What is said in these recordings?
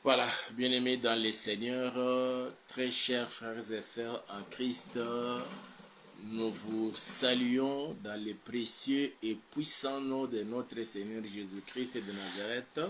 Voilà, bien-aimés dans les Seigneurs, très chers frères et sœurs en Christ, nous vous saluons dans le précieux et puissant nom de notre Seigneur Jésus-Christ de Nazareth.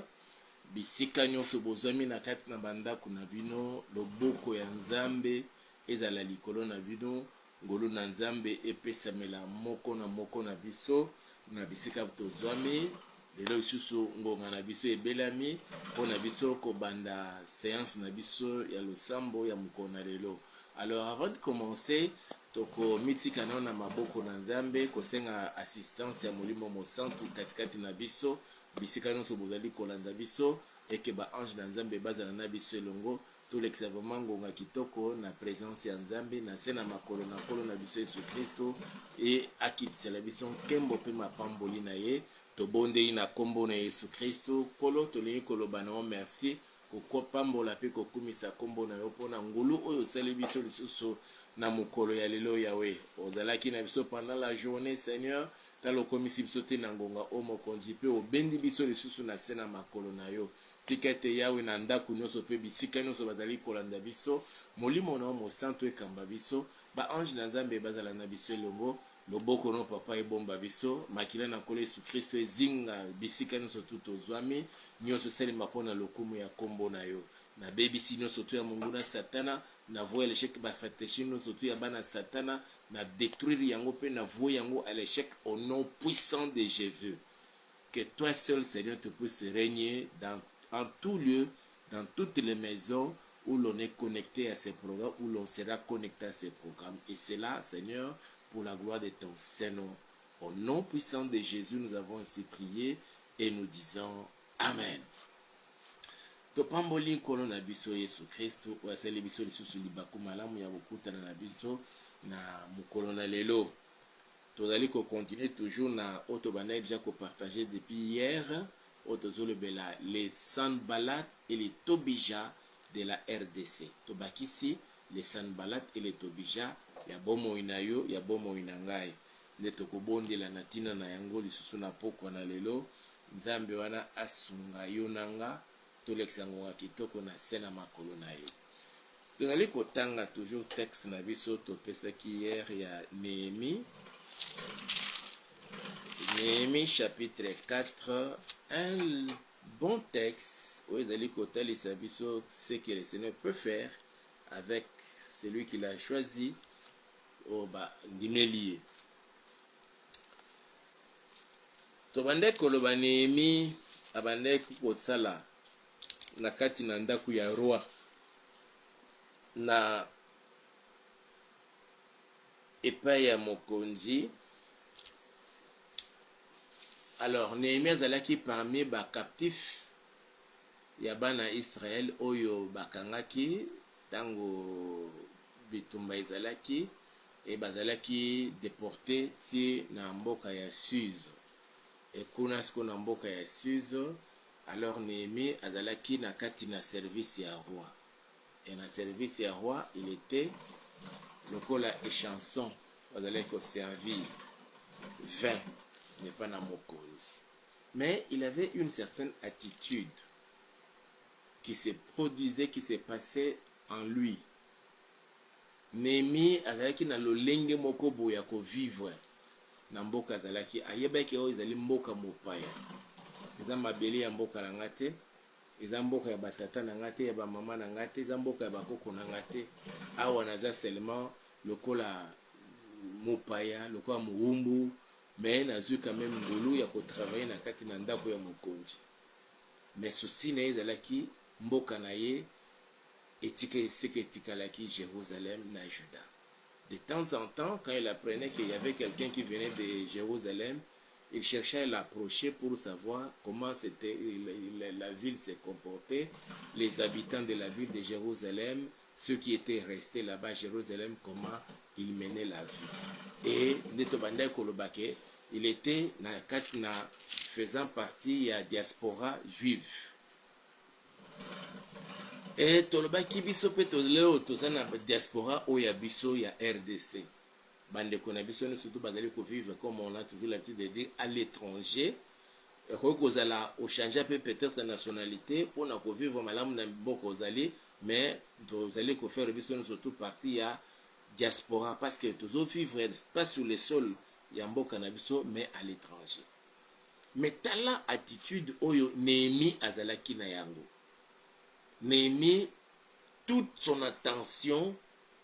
Bisika nyonso bozwami na kati na bandako na bino, loboko ya Nzambe ezala likolo na bino, ngolu na Nzambe epesamela moko na biso, na bisika tozwami. Lelo lisusu ngonga na biso ebelami mpona biso kobanda séance na biso ya losambo ya mokona lelo. Alors avant de commencer, toko mitika na maboko na Nzambe kosenga assistance ya molimo mosantu katikati na biso bisika nyonso bozali kolanda biso eke ba ange na Nzambe bazala na biso elongo tolekisa vraiment ngonga kitoko na présence ya Nzambe na se na makolo na kolo na biso Yesu Kristo e akitisela biso nkembo mpe mapamboli na ye tobondeli na kombo na Yesu Kristo kolo tolingi koloba na yo merci kokopambola mpe kokumisa kombo na yo mpona ngulu oyo osali biso lisusu na mokolo ya lelo yawe ozalaki na biso pendant la journée Seigneur tala okomisi biso te na ngonga o mokonzi mpe obendi biso lisusu na se na makolo na yo tika ete yawe na ndako nyonso mpe bisika nyonso bazali kolanda biso molimo na yo mosantu ekamba biso baange na Nzambe bazala na biso elongo loboko no papa ebomba biso makila na nkolo Yesu Kristo ezinga bisika nyonso tu tozwami nyonso esalema mpona lokumu ya kombo na yo nabebisi nyonso tu ya monguna satana na voie à l'échec bastratégie nyonso tu ya bana satana na détruire yango mpe na voie yango à l'échec au nom puissant de Jésus. Que toi seul Seigneur te puisse régner en tout lieu, dans toutes les maisons où l'on est connecté à ces programmes, où l'on sera connecté à ces programmes. Et c'est là, Seigneur, pour la gloire de ton Saint-Nom. Au nom puissant de Jésus, nous avons ainsi prié et nous disons Amen. Topamboli nkolo na biso Yesu Kristo wasali biso lisusu libaku malamu ya bokutana na biso na mokolo na lelo. Tozali continuer toujours na otobana déjà ko partager depuis hier otozolobela les Sanballat et les Tobija de la RDC. Tobakisi les Sanballat et les Tobija ya bomo inayo ya bomo inangai. Nde tokobondela na tina na yango lisusu na pokwa na lelo. Nzambe wana asunga yo nanga tolekisa ngonga kitoko na se na makolo na ye. Tozali kotanga toujours texte na biso topesaki hier ya Néhémie. Néhémie chapitre 4, un bon texte où il est côté ce que le Seigneur peut faire avec celui qu'il a choisi au Ndimelié. Tobande koloba Néhémie abande kosala na kati na ndaku ya roi na epai ya mokonzi. Alors Néhémie azalaki parmi ba captifs ya bana Israël oyo bakangaki tango bitumba ezalaki e bazalaki déporté ti na mboka ya Suz et kuna siko na mboka ya Suz. Alors Néhémie azalaki na kati na service ya roi et na service ya roi il était lokola échanson bazalaki ko servir vin n'est pas na mokonzi. Mais il avait une certaine attitude qui se produisait, qui se passait en lui. Néhémie azalaki na lolenge moko boya ko vivre na mboka azalaki ayebaki oyo ezali mboka mopaya. Eza mabele ya mboka na ngate, eza mboka ya batata na ngate, ya ba mama na ngate, eza mboka ya bakoko na ngate. Awa naza seulement lokola mopaya, lokola muumbu. Mais nazui quand même ngulu ya kotravailler na kati na ndako ya mokonzi. Mais souci na ezalaki mboka na ye etika eseke etikalaki Jérusalem na Juda. De temps en temps, quand il apprenait qu'il y avait quelqu'un qui venait de Jérusalem, il cherchait à l'approcher pour savoir comment c'était la ville se comportait, les habitants de la ville de Jérusalem, ceux qui étaient restés là-bas à Jérusalem, comment ils menaient la vie. Et Netobanda Kolobake, il était faisant partie de la diaspora juive. Et Tolobaki biso pe toleo tozana diaspora oya biso ya RDC. Bande konabiso nous surtout bazali ko vivre comme on a toujours l'habitude de dire à l'étranger au changer peut-être la nationalité pour na vivre malamu na boko ozali, mais vous allez faire surtout partie à diaspora parce que tous vivre pas sur le sol ya mboka na biso mais à l'étranger. Mais tala attitude oyo Néhémie azalaki na yango. Néhémie, toute son attention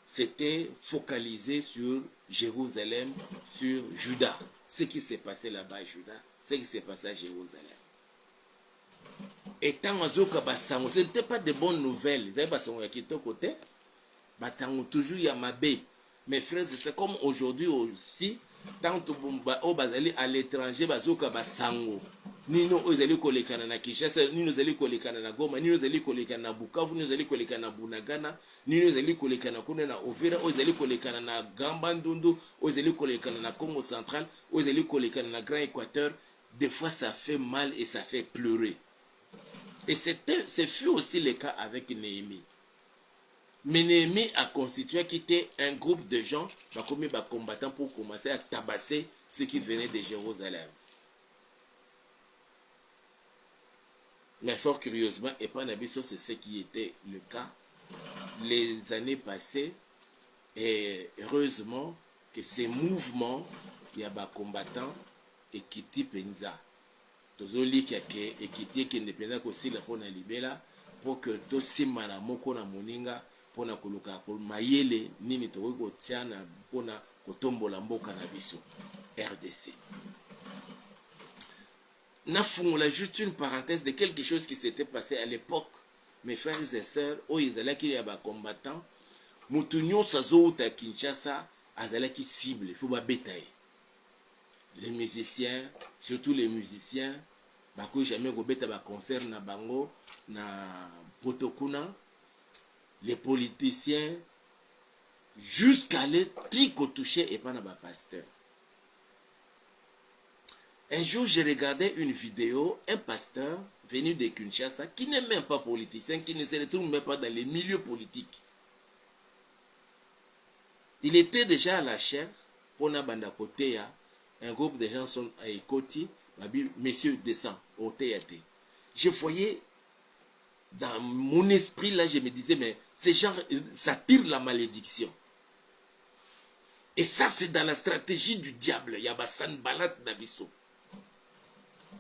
s'était focalisée sur Jérusalem, sur Juda. Ce qui s'est passé là-bas à Juda, ce qui s'est passé à Jérusalem. Et tant que ce n'était pas de bonnes nouvelles. Vous savez, qui est au côté, toujours il y a Mabé. Mes frères, c'est comme aujourd'hui aussi, tant que à l'étranger, bazoka basango. Nino ozali kolekana na Kinshasa, nino ozali kolekana na Goma, nino ozali kolekana na Bukavu, nino ozali kolekana na Bunagana, nino ozali kolekana kuna na Uvira, ozali kolekana na Gamba Ndundu, ozali kolekana na Congo Central, ozali kolekana na Grand Équateur. Des fois ça fait mal et ça fait pleurer. Et ce fut aussi le cas avec Néhémie. Mais Néhémie a constitué qui était un groupe de gens, comme des combattants pour commencer à tabasser ceux qui venaient de Jérusalem. Mais fort curieusement, et pas Nabiso, c'est ce qui était le cas les années passées. Et heureusement que ces mouvements, il y a des combattants et qui type Penza. Tozoli qui et qui dit qu'il ne peut pas aussi la pona libela pour que to simana moko na moninga pona koluka pour mayele nini to ko tiana pona kotombola mboka na biso RDC. Nafungula juste une parenthèse de quelque chose qui s'était passé à l'époque. Mes frères et sœurs, oh izalaki ya ba combattants, mutu nyonso azouta Kinshasa azalaki cible, il faut ba bétail. Les musiciens, surtout les musiciens, bako jamais go beta ba concert na bango na Potokuna, les politiciens jusqu'à les tico toucher et pas na ba pasteur. Un jour, j'ai regardé une vidéo, un pasteur venu de Kinshasa, qui n'est même pas politicien, qui ne se retrouve même pas dans les milieux politiques. Il était déjà à la chef, pour Nabanda Koteya, un groupe de gens sont à Ekoti, messieurs descend au théâtre. Je voyais, dans mon esprit, là, je me disais, mais ces gens, ça tire la malédiction. Et ça, c'est dans la stratégie du diable. Il y a Bassan Balat Nabiso.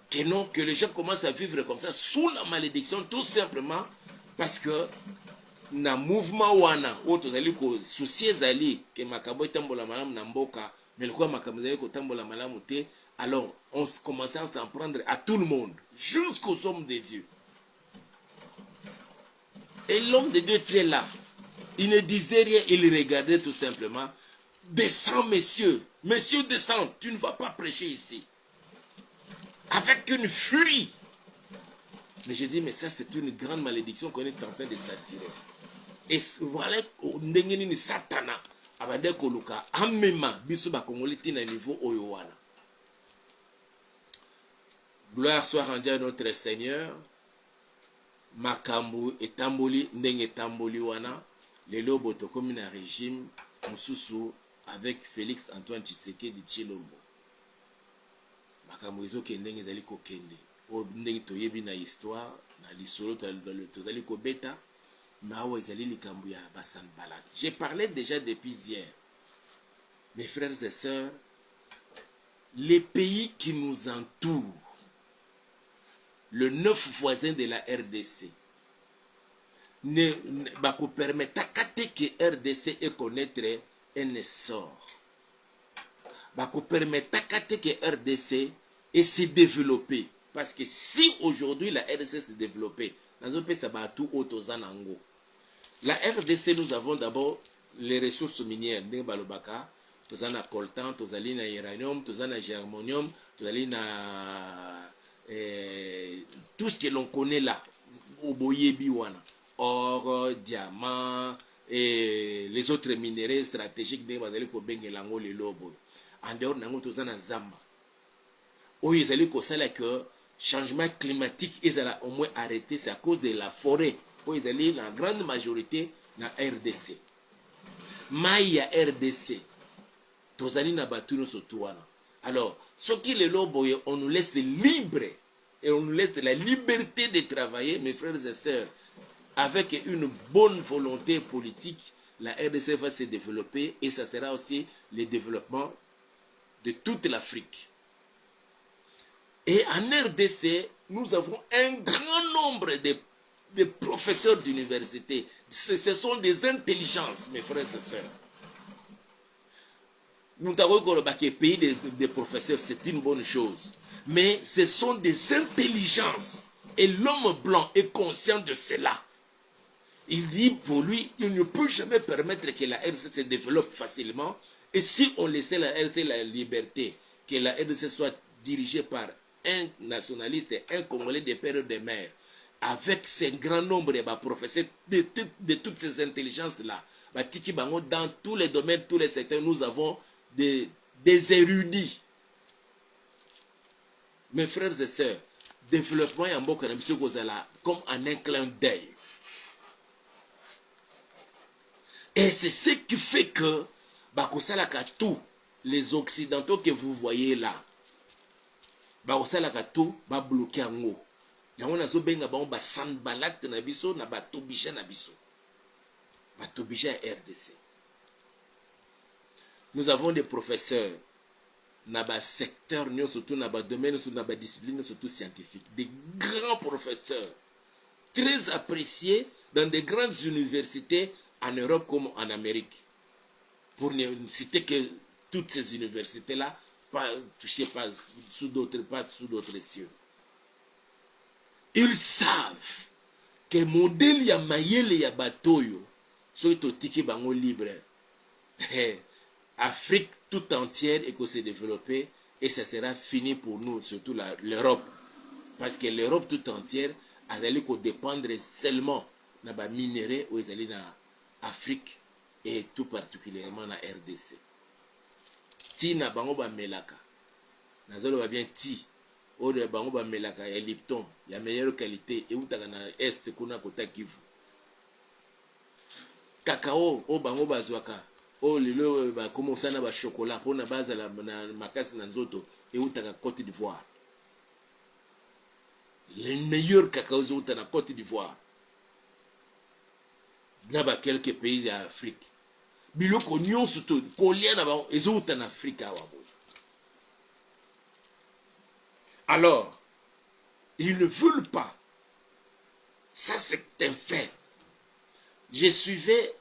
Que non, que les gens commencent à vivre comme ça, sous la malédiction, tout simplement parce que na mouvement wana, autres ali ko soucier zali que makabo tambola malam na mboka, mais le quoi makabo zali ko tambola malam te, alors on commençait à s'en prendre à tout le monde, jusqu'aux hommes de Dieu. Et l'homme de Dieu était là. Il ne disait rien, il regardait tout simplement. Descends, messieurs, messieurs, descends, tu ne vas pas prêcher ici. Avec une furie. Mais j'ai dit, mais ça c'est une grande malédiction qu'on est en train de s'attirer. Et voilà, ndengeni satana abande koluka amema biso ba kongoliti na niveau oyowana. Gloire soit rendue à notre Seigneur. Makambu etamboli ndenge etamboli wana lelo boto comme un régime mususu avec Félix Antoine Tshisekedi Tshilombo. Makambu ezo kende ezali ko kende o ndenge toyebi na histoire na lisolo tozali ko beta mawa ezali likambu ya Bassan Balat. J'ai parlé déjà depuis hier. Mes frères et sœurs, les pays qui nous entourent, le 9 voisins de la RDC, ne permettent que RDC ait connaître un essor. Permettent que RDC ait se développer. Parce que si aujourd'hui la RDC s'est développée, la RDC, nous avons d'abord les ressources minières. Nous avons coltan, nous avons uranium, nous avons germanium, nous avons tout ce que l'on connaît là. Or, diamant et les autres minéraux stratégiques. En dehors, nous avons Zamba. Oui, ils allaient que changement climatique, ils allaient au moins arrêter, c'est à cause de la forêt. Oui, ils allaient la grande majorité dans RDC. Maïa RDC. Tous allés na batuno sotuana. Alors, ce qui les lobes, on nous laisse libre et on nous laisse la liberté de travailler, mes frères et sœurs, avec une bonne volonté politique, la RDC va se développer et ça sera aussi le développement de toute l'Afrique. Et en RDC, nous avons un grand nombre de professeurs d'université. Ce sont des intelligences, mes frères et sœurs. Nous avons que le pays des professeurs, c'est une bonne chose. Mais ce sont des intelligences. Et l'homme blanc est conscient de cela. Il dit pour lui, il ne peut jamais permettre que la RDC se développe facilement. Et si on laissait la RDC la liberté, que la RDC soit dirigée par un nationaliste, un Congolais de père et de mère, avec ce grand nombre de professeurs de toutes ces intelligences-là, dans tous les domaines, tous les secteurs, nous avons des érudits. Mes frères et sœurs, développement et en comme en un clin d'œil. Et c'est ce qui fait que tous les occidentaux que vous voyez là, tout va bloquer en haut. Yango nazo benga bango ba sanbalat na biso na ba tobija na biso. Ba tobija RDC. Nous avons des professeurs dans le secteur, surtout dans le domaine, dans la discipline, surtout scientifique. Des grands professeurs, très appréciés dans des grandes universités en Europe comme en Amérique. Pour ne citer que toutes ces universités-là, pas touchées pas sous d'autres cieux. Ils savent que le modèle ya mayele ya batoyo, soit tiki bango libre. Afrique tout entière et que se développer et ça sera fini pour nous, surtout l'Europe. Parce que l'Europe tout entière a allé dépendre seulement de la minerais ou dans l'Afrique et tout particulièrement dans la RDC. Ti na bango ba melaka. Nazolo ba bien ti. O de bango ba melaka ya Lipton, ya meilleure qualité et utaka na est kuna kota Kivu. Cacao o bango bazwaka. Oh, lelo ba commencer na ba chocolat pour na base la makasi na nzoto et utaka Côte d'Ivoire. Les meilleurs cacao uta na Côte d'Ivoire. Na ba quelques pays d'Afrique. Biloko nyonso to kolia na ba ezuta na Afrique awa. Alors, ils ne veulent pas. Ça c'est un fait. Je suivais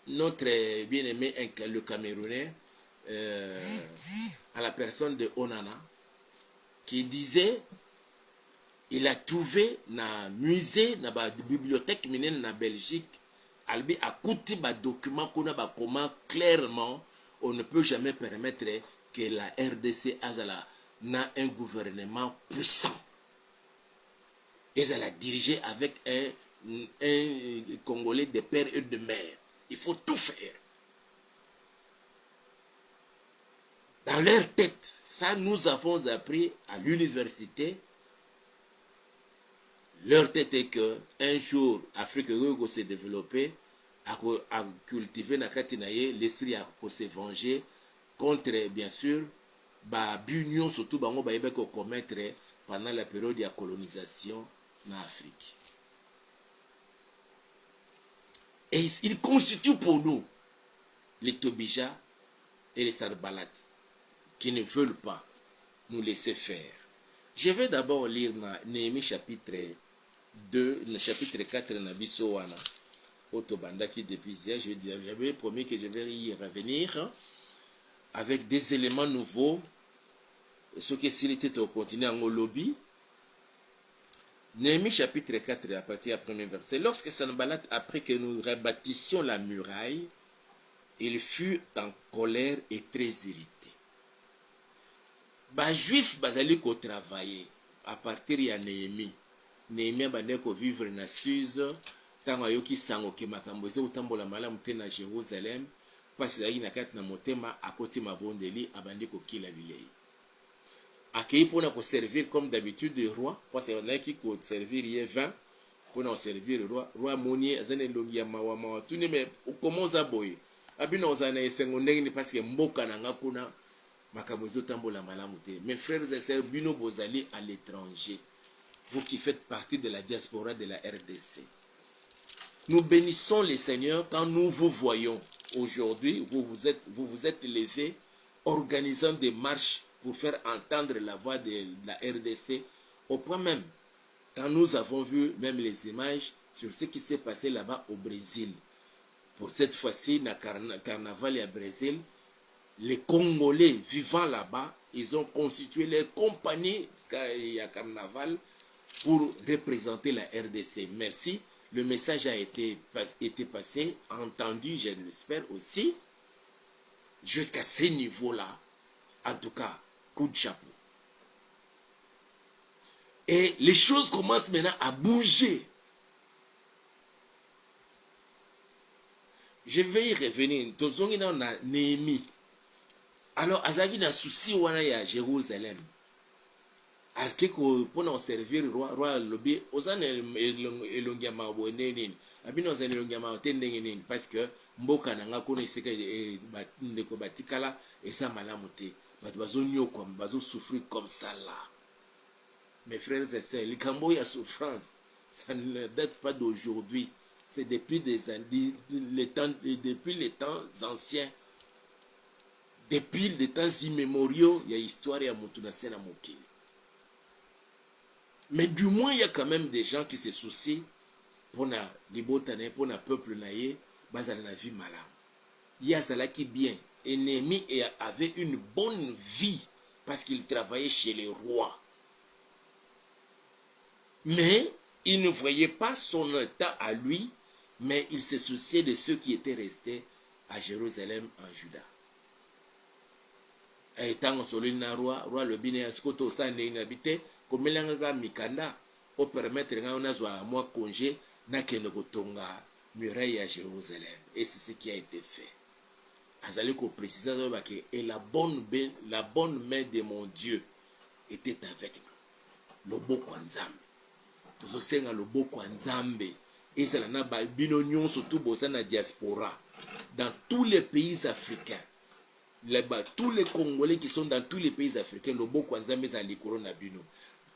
notre bien-aimé, le Camerounais, à la personne de Onana, qui disait, il a trouvé dans le musée, dans la bibliothèque mineure en Belgique, albi a coûté des documents qu'on a comment clairement on ne peut jamais permettre que la RDC n'a un gouvernement puissant. Et elle a dirigé avec un Congolais de père et de mère. Il faut tout faire. Dans leur tête, ça nous avons appris à l'université. Leur tête est que un jour, l'Afrique va se développer, à cultiver l'esprit à se venger contre, bien sûr, l'union surtout commettre pendant la période de la colonisation en Afrique. Et il constitue pour nous les Tobija et les Sarbalat qui ne veulent pas nous laisser faire. Je vais d'abord lire Néhémie chapitre 2, le chapitre 4 de Nabiso Wana, Otobanda qui depuis hier, j'avais promis que je vais y revenir avec des éléments nouveaux, ce qui s'il était au continent en lobby. Néhémie chapitre 4 à partir du premier verset. Lorsque Sanballat apprit que nous rebâtissions la muraille, il fut en colère et très irrité. Les Juifs bazali ko travailler à partir de Néhémie. Néhémie bandé ko vivre na Suse, tant ayoki sango ke makambo eze utambola malamu te na Jérusalem, parce que na kati na motema akoti mabondeli abandi ko kila bilei. Accueilli pour nous servir comme d'habitude le roi, parce qu'on a qui servir il y a 20 pour nous servir le roi Monier, azane longia mawa tout mais comment ça boy abina ozana esengondeng ni parce que mboka nanga kuna makamozo tambola malamu te. Mes frères et sœurs bino bozali à l'étranger, vous qui faites partie de la diaspora de la RDC. Nous bénissons le Seigneur quand nous vous voyons. Aujourd'hui, vous vous êtes levés, organisant des marches pour faire entendre la voix de la RDC, au point même, quand nous avons vu même les images sur ce qui s'est passé là-bas au Brésil. Pour cette fois-ci, dans le carnaval au Brésil, les Congolais vivant là-bas, ils ont constitué les compagnies à carnaval pour représenter la RDC. Merci. Le message a été passé, entendu, je l'espère aussi, jusqu'à ce niveau-là. En tout cas, coup de chapeau. Et les choses commencent maintenant à bouger. Je vais y revenir. Tozongi na Néhémie. Alors, azaki na souci wana ya Jérusalem. Aske ko pona servir roi lobby ozana elongiama bonene nini. Abino ozana elongiama tendenge nini parce que mboka na nga kona iseka ndeko batikala esa malamu te. Bato bazo nyoko bazo souffrir comme ça là. Mes frères et sœurs, likambo ya souffrance, ça ne date pas d'aujourd'hui. C'est depuis depuis les temps anciens. Depuis les temps immémoriaux, il y a histoire ya mutuna sena mokili. Mais du moins, il y a quand même des gens qui se soucient pour na libotane, pour na peuple naïe, bazala na vie malade. Il y a cela qui bien. Et Néhémie avait une bonne vie parce qu'il travaillait chez les rois. Mais il ne voyait pas son état à lui, mais il se souciait de ceux qui étaient restés à Jérusalem en Juda. Étant solina roi le bine askoto sande inhabité, comme l'anga mikanda, pour permettre qu'on a soit moi congé, n'a qu'un kotonga muraille à Jérusalem. Et c'est ce qui a été fait. Azali ko préciser que la bonne main de mon Dieu était avec nous. Le beau kwanzambe. Tout ça le beau kwanzambe. Et c'est la binonion surtout dans la diaspora. Dans tous les pays africains. Tous les Congolais qui sont dans tous les pays africains, le beau kwanzambe est à l'école bino.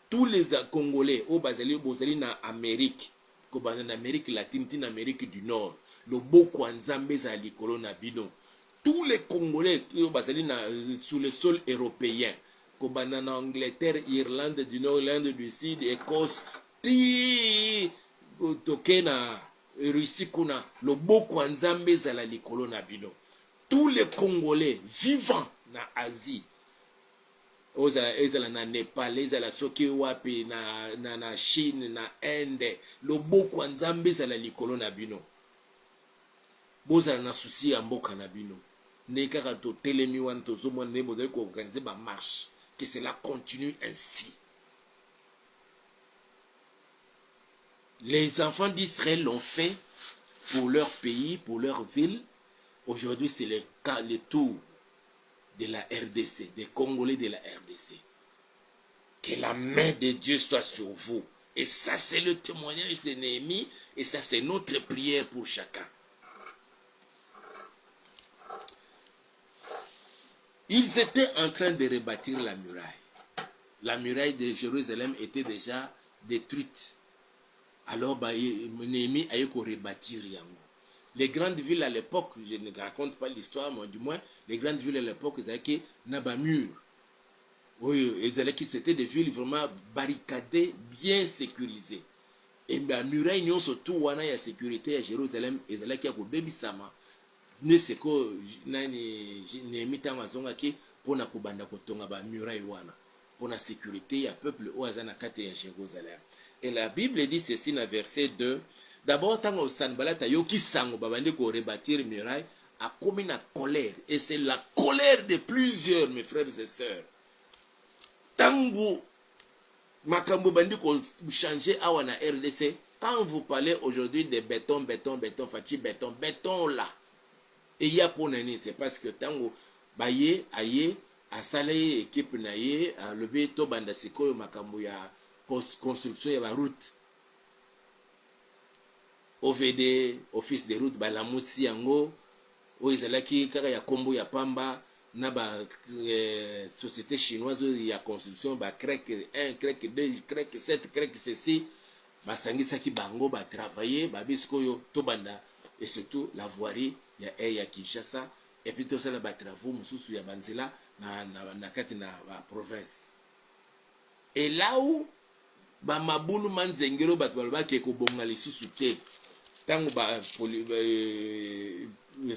Tous les Congolais au Basali en Amérique, comme en Amérique latine, en Amérique du Nord, le beau kwanzambe est à l'école bino. Tous les Congolais qui sont sur le sol européen, comme en Angleterre, Irlande du Nord, Irlande du Sud, Écosse, Tokena, Russie, le beau kwanzambe est à l'école bino. Tous les Congolais vivant en Asie, na Népal, na Sokewapi, na Chine, na Inde, le beau kwanzambe est à l'école bino. Bozala na souci ya mboka na bino. Nekaka to telemi wan to zomo ne modèle ko organiser ba marche, que cela continue ainsi. Les enfants d'Israël l'ont fait pour leur pays, pour leur ville. Aujourd'hui, c'est le tour de la RDC, des Congolais de la RDC. Que la main de Dieu soit sur vous. Et ça, c'est le témoignage de Néhémie. Et ça, c'est notre prière pour chacun. Ils étaient en train de rebâtir la muraille. La muraille de Jérusalem était déjà détruite. Alors, Néhémie a eu qu'à rebâtir yango. Les grandes villes à l'époque, je ne raconte pas l'histoire, mais du moins, les grandes villes à l'époque, ils avaient un mur. Oui, c'était des villes vraiment barricadées, bien sécurisées. Et la muraille, surtout, il y a la sécurité à Jérusalem, ils avaient un baby sama. Ne c'est que Néhémie Tamazongaki pour na kubanda kotonga ba muraille wana. Pour la sécurité, il y a peuple au Azana Kate à Jérusalem. Et la Bible dit ceci dans verset 2. D'abord, tant que Sanbalata yoki sango babande ko rebâtir muraille a commis la colère. Et c'est la colère de plusieurs, mes frères et sœurs. Tango makambo bandi ko changer awa na RDC. Quand vous parlez aujourd'hui de béton, fachi béton là. Et il y a pour nani, c'est parce que tango baye aye asalaye équipe naye a levé to banda sikoyo makambo ya construction ya ba route. OVD, office de route, balamusi yango, oizalaki kaka ya kombo ya pamba, na ba société chinoise il y a construction ba crec 1 crec 2 crec 7 crec ceci basangisaki bango batravailler babisikoyo tobanda et surtout la voirie ya Kinshasa et puis tosala batravaux mosusu ya banzela na kati na province. Et là où bamabulu manzengelo bato balobaki ekobonga lisusu te ntango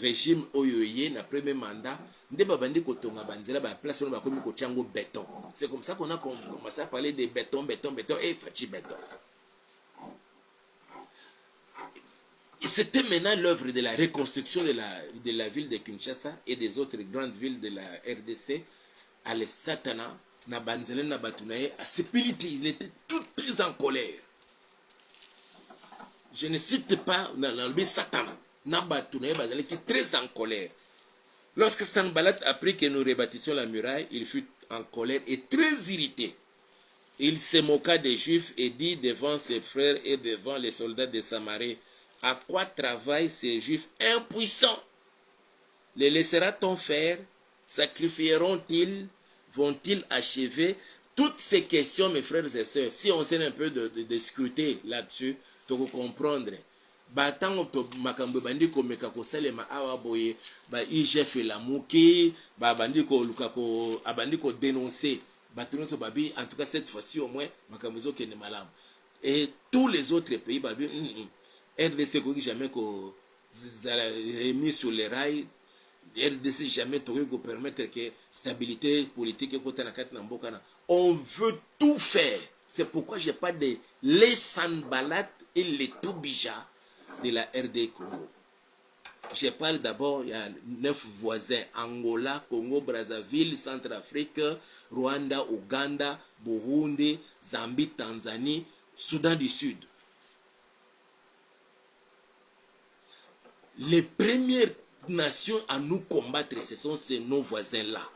régime oyo ye na premier mandat nde babandi kotonga banzela baplace wana bakomi kotiango béton. C'est comme ça qu'on a commencé à parler de béton et Fachi béton. C'était maintenant l'œuvre de la reconstruction de la ville de Kinshasa et des autres grandes villes de la RDC. Ale Satana, na banzele na batunaye, à Sepiliti, il était tout très en colère. Je ne cite pas dans Satana, na batunaye banzele qui est très en colère. Lorsque Sanballat apprit que nous rebâtissions la muraille, il fut en colère et très irrité. Il se moqua des Juifs et dit devant ses frères et devant les soldats de Samarie, à quoi travaillent ces Juifs impuissants? Les laissera-t-on faire? Sacrifieront-ils? Vont-ils achever? Toutes ces questions, mes frères et sœurs, si on essaie un peu de scruter là-dessus, tu peux comprendre. Batango to makambo bandi ko meka ko salema awa boye ba IGF la muki ba bandi ko luka ko abandi ko dénoncer batunso babi en tout cas cette fois-ci au moins makambo zo kene malam et tous les autres pays babi RDC ko jamais ko mis sur les rails. RDC jamais to ko permettre que stabilité politique ko tana kat na mboka na on veut tout faire. C'est pourquoi j'ai pas de les Sanballat et les Toubija de la RD Congo. Je parle d'abord, il y a 9 voisins, Angola, Congo, Brazzaville, Centrafrique, Rwanda, Ouganda, Burundi, Zambie, Tanzanie, Soudan du Sud. Les premières nations à nous combattre, ce sont ces nos voisins-là.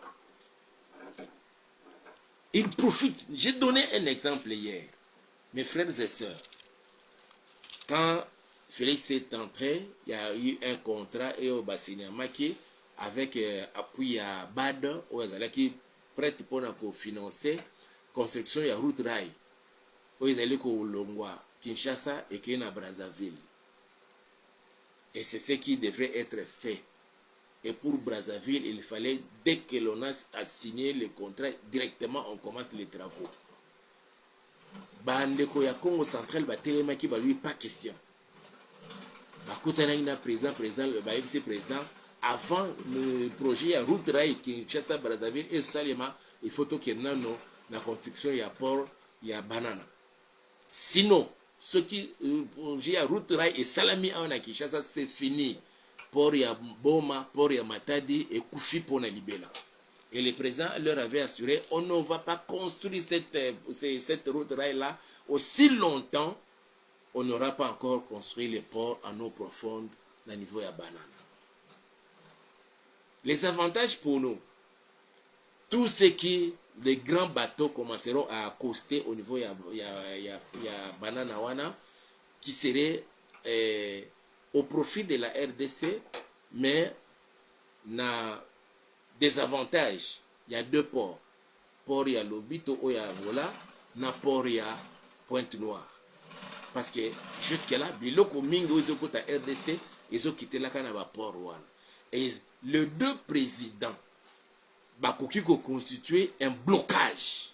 Ils profitent. J'ai donné un exemple hier. Mes frères et sœurs, quand Félix est entré, il y a eu un contrat et au Bassiniamaki avec appui à BAD, qui prête pour financer la construction de la route rail. Ils allaient au Longwa, Kinshasa et Kena Brazzaville. Et c'est ce qui devrait être fait. Et pour Brazzaville, il fallait, dès que l'on a signé le contrat, directement on commence les travaux. Bandeko ya Congo central, Batelemaki, lui, pas question. Bakutana président, le vice-président, avant le projet à route rail Kinshasa Brazzaville et Salema, il faut qu'il y ait la construction, il y a port, il y a banana. Sinon, ce qui projet à route rail et Salami à Kinshasa, c'est fini. Port ya Boma, port ya Matadi et Koufi pour Libela. Et le président leur avait assuré, on ne va pas construire cette route rail là aussi longtemps. On n'aura pas encore construit les ports en eau profonde au niveau de la banane. Les avantages pour nous, tout ce qui, les grands bateaux commenceront à accoster au niveau de la banane wana, qui serait au profit de la RDC, mais na des avantages. Il y a deux ports. Port ya Lobito ou ya Angola, na port ya Pointe-Noire. Parce que jusque-là, biloko mingo ils ont quitté la RDC, ils ont quitté la Canada port wana. Et les deux présidents, bakoki ko constituer un blocage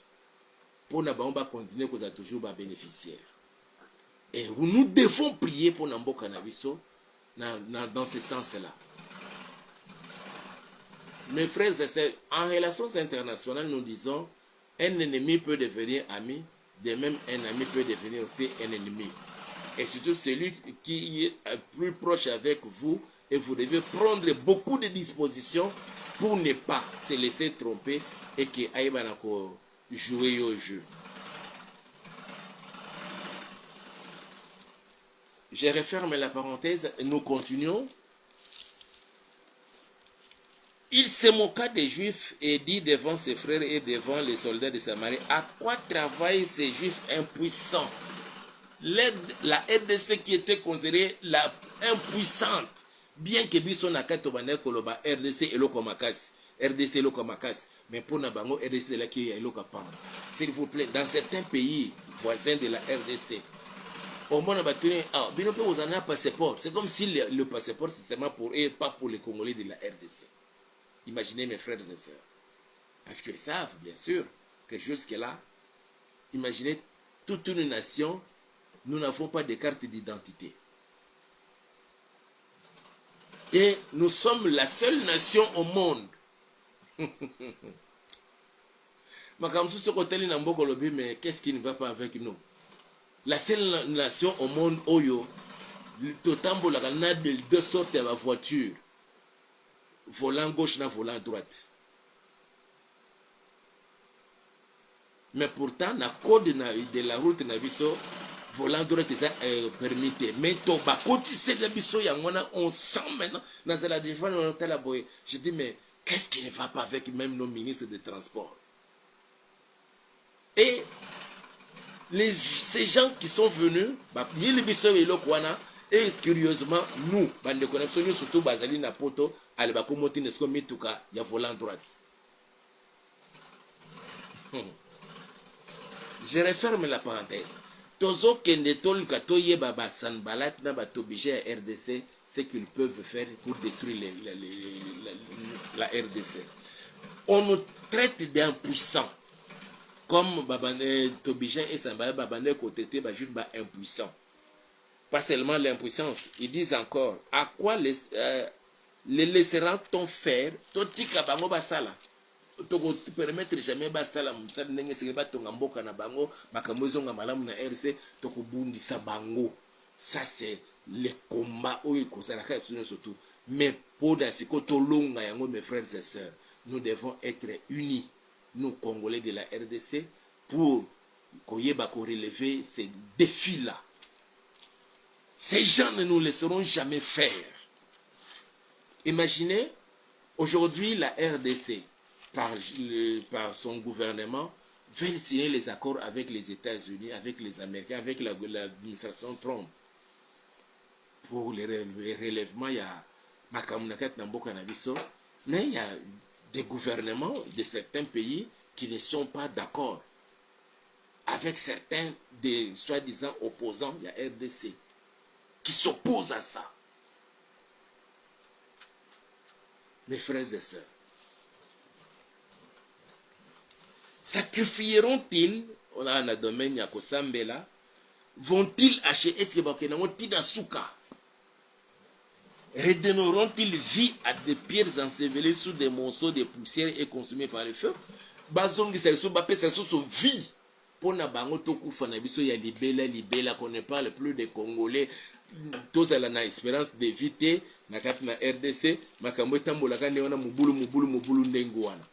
pour na ba continuer ko za toujours ba bénéficiaire. Et nous devons prier pour Nambo Canabiso dans ce sens-là. Mes frères et sœurs, en relations internationales, nous disons un ennemi peut devenir ami, de même un ami peut devenir aussi un ennemi. Et surtout celui qui est plus proche avec vous, et vous devez prendre beaucoup de dispositions pour ne pas se laisser tromper et que Aïbanako jouer au jeu. Je referme la parenthèse, nous continuons. Il se moqua des Juifs et dit devant ses frères et devant les soldats de Samarie, à quoi travaillent ces Juifs impuissants? La RDC qui était considérée la impuissante, bien que Bisson Nakato Banek Koloba RDC et Lokomakasi, RDC loka makas, mais pour Nabango, RDC là qui est loka pan. S'il vous plaît, dans certains pays voisins de la RDC, au moins, vous en avez un passeport. C'est comme si le passeport, c'est seulement pour eux, pas pour les Congolais de la RDC. Imaginez mes frères et sœurs. Parce qu'ils savent, bien sûr, que jusque-là, imaginez toute une nation, nous n'avons pas de carte d'identité. Et nous sommes la seule nation au monde. Mais qu'est-ce qui ne va pas avec nous? La seule nation au monde, Oyo, totambo la gana de deux sortes de voiture, volant gauche et volant droite. Mais pourtant, la code de la route na biso, volant droite est permis. Mais to ba kotise de biso yangona, on sent maintenant dans la défense on entend la boye. Je dis mais qu'est-ce qui ne va pas avec même nos ministres de transport? Et ces gens qui sont venus, et curieusement, nous, surtout Bazali Napoto, il y a volant droite. Je referme la parenthèse. Tozo Kendetol Katoye Baba Sanbalat Nabatobije à RDC, ce qu'ils peuvent faire pour détruire la RDC. On nous traite d'impuissants. Comme Babane Tobija et Sambaya Babane côté juste impuissant. Pas seulement l'impuissance, ils disent encore à quoi les laissera-t-on faire? Totika bango basala. Toko permettre jamais basala musala nenge seba tonga mboka na bango makamozo nga malamu na RC toko bundisa bango. Ça c'est le combat où il cause la surtout. Mais pour dasiko tolonga yango mes frères et sœurs, nous devons être unis. Nous, Congolais de la RDC, pour relever ces défis-là. Ces gens ne nous laisseront jamais faire. Imaginez, aujourd'hui, la RDC, par son gouvernement, veut signer les accords avec les États-Unis, avec les Américains, avec l'administration Trump. Pour les relèvements, il y a Makamunakat Namboka Nabiso, mais il y a des gouvernements de certains pays qui ne sont pas d'accord avec certains des soi-disant opposants de la RDC qui s'opposent à ça. Mes frères et sœurs, sacrifieront-ils, on a un domaine à Kosambela, vont-ils acheter ce qui redonneront-ils vie à des pierres ensevelies sous des monceaux de poussière et consumées par le feu? Bazongi Salso Bapé Salso vie. Pour Nabango Tokufa Nabiso ya libela qu'on ne parle plus des Congolais. Tous à la espérance d'éviter na RDC makambo tambola kande wana mubulu ndengwana.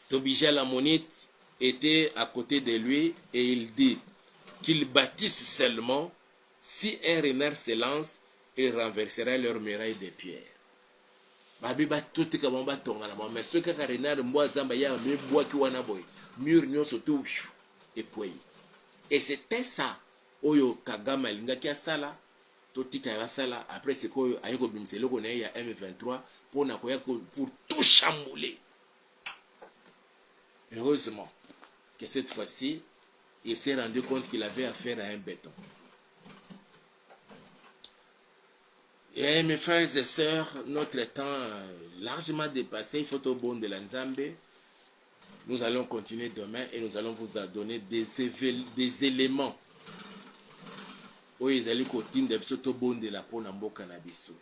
Tobija la monite était à côté de lui et il dit qu'ils bâtissent seulement. Si un renard se lance, il renversera leur muraille de pierre. Babiba tout est comme un tonga là, mais ceux qui ont renard mboa zamba ya me bois qui wana boy, mur nyon surtout et puis. Et c'était ça. Oyo Kagama linga kia sala, totika ya sala. Après c'est quoi ayoko bimselo koné ya M23 pour na koya pour tout chambouler. Heureusement que cette fois-ci, il s'est rendu compte qu'il avait affaire à un béton. Et mes frères et sœurs, notre temps largement dépassé, il faut au bon de la Nzambe. Nous allons continuer demain et nous allons vous donner des éléments. Oui, ils allaient continuer de bon de la peau n'amboka na biso.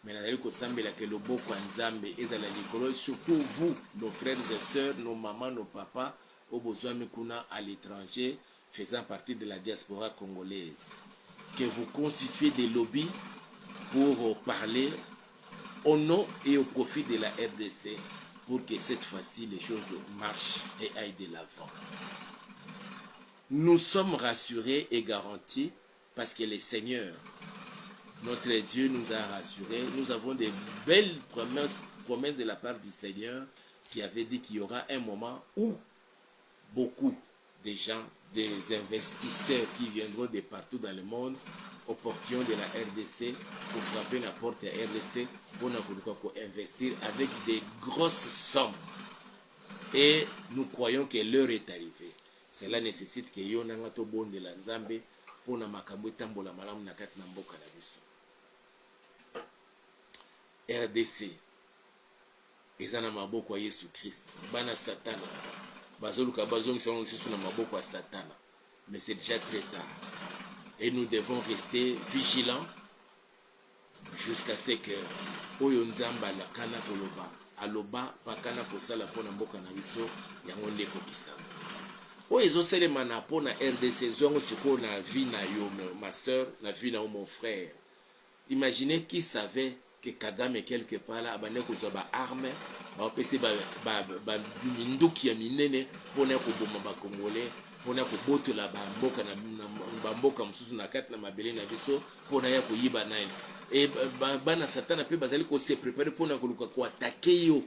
Mais nous allons continuer que le boko Nzambe et la l'école, surtout vous, nos frères et sœurs, nos mamans, nos papas, au besoin Mikuna à l'étranger, faisant partie de la diaspora congolaise. Que vous constituez des lobbies pour parler au nom et au profit de la RDC pour que cette fois-ci les choses marchent et aillent de l'avant. Nous sommes rassurés et garantis parce que le Seigneur, notre Dieu, nous a rassurés. Nous avons de belles promesses de la part du Seigneur qui avait dit qu'il y aura un moment où beaucoup de gens des investisseurs qui viendront de partout dans le monde au portillon de la RDC pour frapper la porte à RDC pour investir avec des grosses sommes. Et nous croyons que l'heure est arrivée. Cela nécessite que yo nanga to bon de la Nzambe pour na makambo tambola malamu na kati na mboka na biso. RDC eza na maboko ya Yesu Christ. Bana Satana bazoluka bazongisa ngisusu na maboko ya Satana. Mais c'est déjà très tard. Et nous devons rester vigilants jusqu'à ce que oyo Nzamba la kana koloba aloba pakana kosala pona mboka na biso yango ndeko kisama. Oyo ezoselema na pona RDC zongo siko na vie na yo ma soeur, na vie na mon frère. Imaginez qui savait que Kagame quelque part là abane kozwa ba arme ba pese ba minduki ya minene pona ko bomba ba Congolais pona ko botola ba mboka na mboka mususu na kati na mabele na biso pona ya koyiba naye. Et bana Satana pe bazali ko se préparer pona koluka ko attaquer yo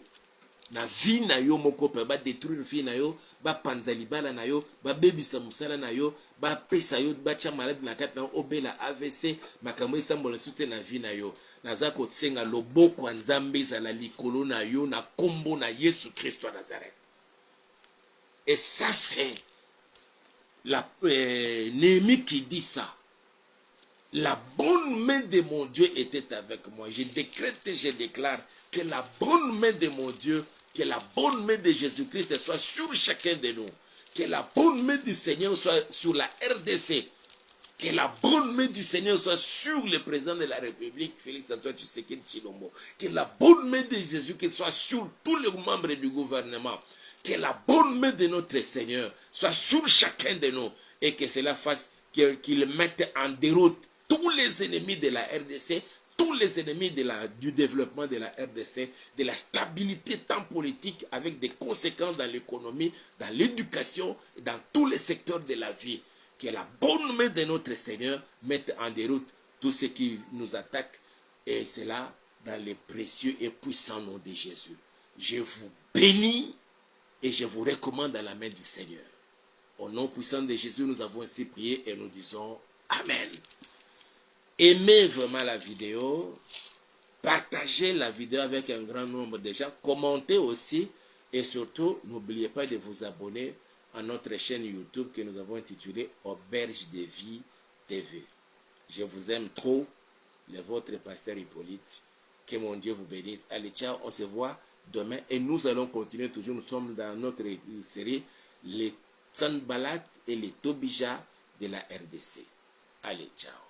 na vie na yo moko pe ba détruire vie na yo ba panza libala na yo ba bebisa musala na yo ba pesa yo ba cha malade na kati na obela AVC makambo isambola sute na vie na yo naza ko tsenga loboko ya Nzambe ezala likolo na yo na kombo na Yesu Christ wa Nazareth. Et ça c'est la Néhémie qui dit ça. La bonne main de mon Dieu était avec moi. Je décrète et je déclare que la bonne main de mon Dieu, que la bonne main de Jésus-Christ soit sur chacun de nous. Que la bonne main du Seigneur soit sur la RDC. Que la bonne main du Seigneur soit sur le président de la République, Félix Antoine Tshisekedi Tshilombo. Que la bonne main de Jésus-Christ soit sur tous les membres du gouvernement. Que la bonne main de notre Seigneur soit sur chacun de nous. Et que cela fasse qu'il mette en déroute tous les ennemis de la RDC, tous les ennemis du développement de la RDC, de la stabilité tant politique avec des conséquences dans l'économie, dans l'éducation, dans tous les secteurs de la vie. Que la bonne main de notre Seigneur mette en déroute tout ce qui nous attaque, et cela dans le précieux et puissant nom de Jésus. Je vous bénis et je vous recommande à la main du Seigneur. Au nom puissant de Jésus, nous avons ainsi prié et nous disons Amen. Aimez vraiment la vidéo, partagez la vidéo avec un grand nombre de gens, commentez aussi et surtout, n'oubliez pas de vous abonner à notre chaîne YouTube que nous avons intitulée Auberge de Vie TV. Je vous aime trop, votre pasteur Hippolyte. Que mon Dieu vous bénisse. Allez, ciao, on se voit demain et nous allons continuer toujours. Nous sommes dans notre série les Sanballat et les Tobija de la RDC. Allez, ciao.